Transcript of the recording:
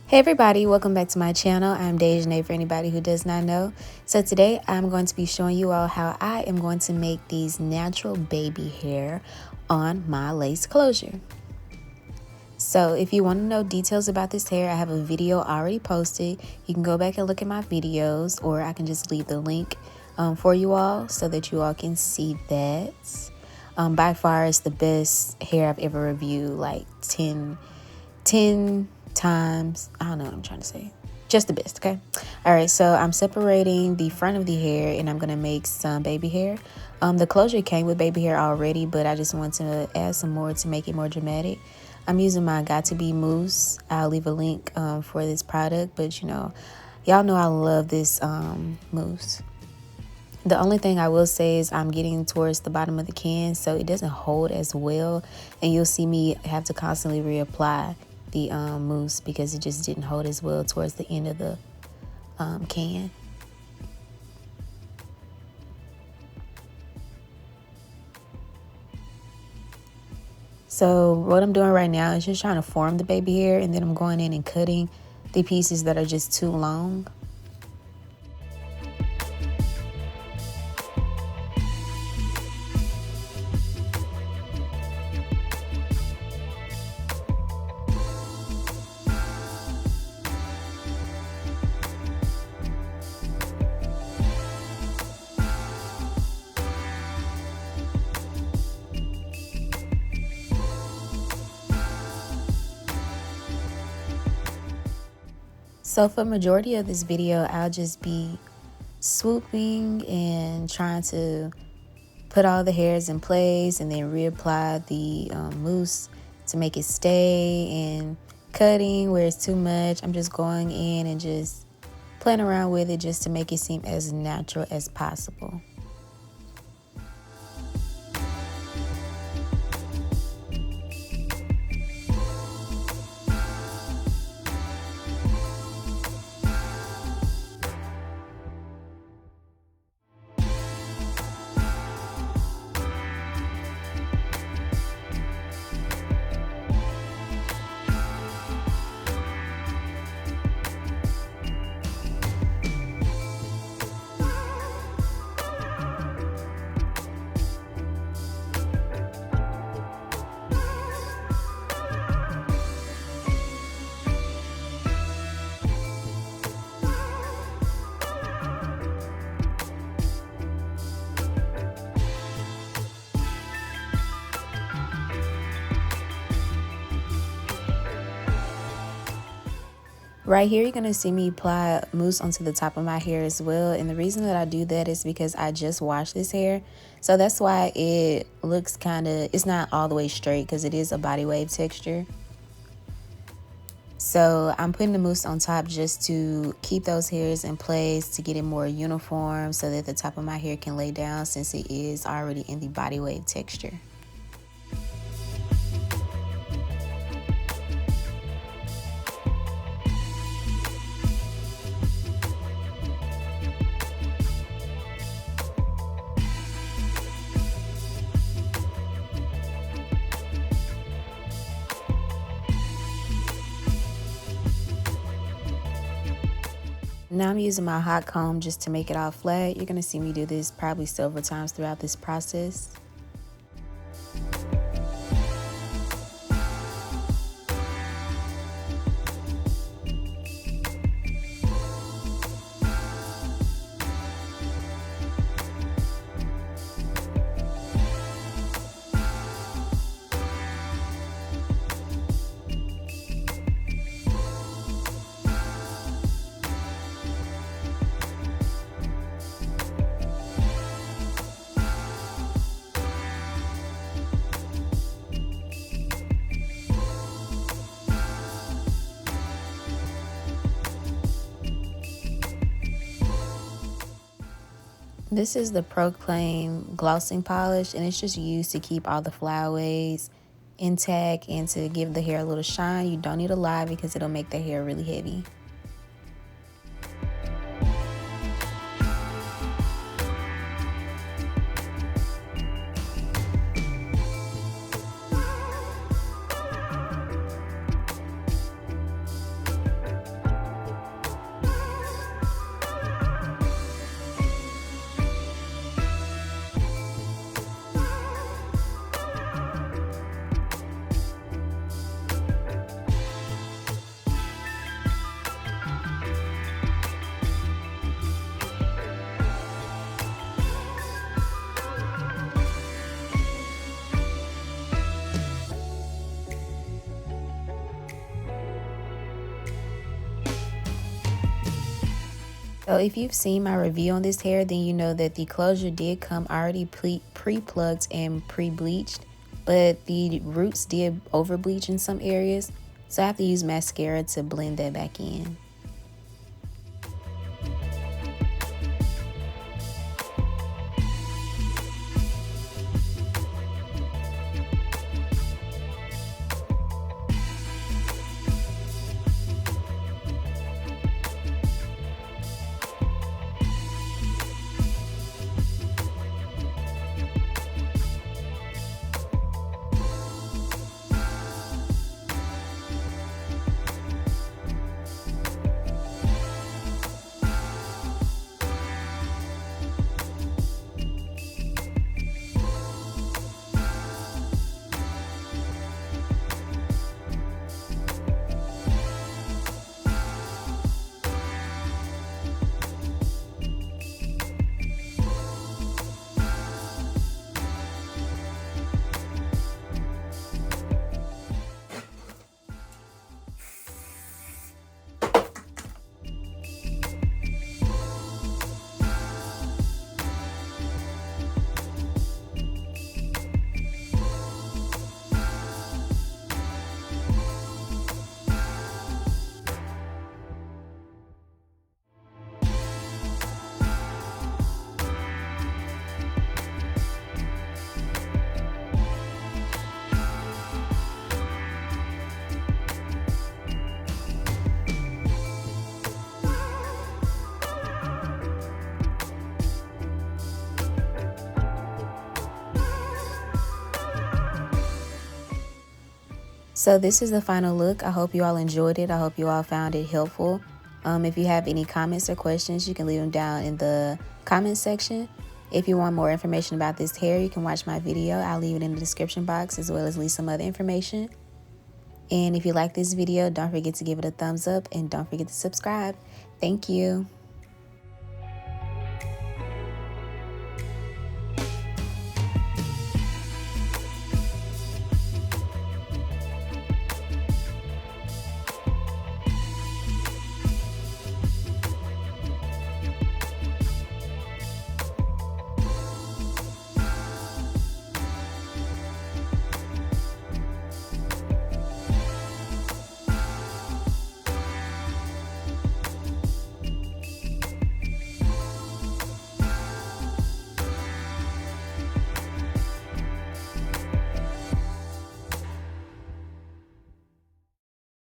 Hey everybody, welcome back to my channel. I'm daezhanexo for anybody who does not know. So today I'm going to be showing you all how I am going to make these natural baby hair on my lace closure. So if you want to know details about this hair, I have a video already posted. You can go back and look at my videos, or I can just leave the link for you all so that you all can see that. By far it's the best hair I've ever reviewed, like 10 times. I don't know what I'm trying to say. Just the best, okay? All right, so I'm separating the front of the hair and I'm gonna make some baby hair. The closure came with baby hair already, but I just want to add some more to make it more dramatic. I'm using my Got To Be mousse. I'll leave a link for this product, but y'all know I love this mousse. The only thing I will say is I'm getting towards the bottom of the can, so it doesn't hold as well, and you'll see me have to constantly reapply the mousse because it just didn't hold as well towards the end of the can. So what I'm doing right now is just trying to form the baby hair, and then I'm going in and cutting the pieces that are just too long. So for majority of this video, I'll just be swooping and trying to put all the hairs in place and then reapply the mousse to make it stay, and cutting where it's too much. I'm just going in and just playing around with it just to make it seem as natural as possible. Right here, you're going to see me apply mousse onto the top of my hair as well. And the reason that I do that is because I just washed this hair. So that's why it looks it's not all the way straight, because it is a body wave texture. So I'm putting the mousse on top just to keep those hairs in place, to get it more uniform so that the top of my hair can lay down, since it is already in the body wave texture. Now I'm using my hot comb just to make it all flat. You're going to see me do this probably several times throughout this process. This is the Proclaim glossing polish, and it's just used to keep all the flyaways intact and to give the hair a little shine. You don't need a lot because it'll make the hair really heavy. So if you've seen my review on this hair, then you know that the closure did come already pre-plucked and pre-bleached, but the roots did over bleach in some areas. So I have to use mascara to blend that back in. So this is the final look. I hope you all enjoyed it. I hope you all found it helpful. If you have any comments or questions, you can leave them down in the comment section. If you want more information about this hair, you can watch my video. I'll leave it in the description box, as well as leave some other information. And if you like this video, don't forget to give it a thumbs up and don't forget to subscribe. Thank you.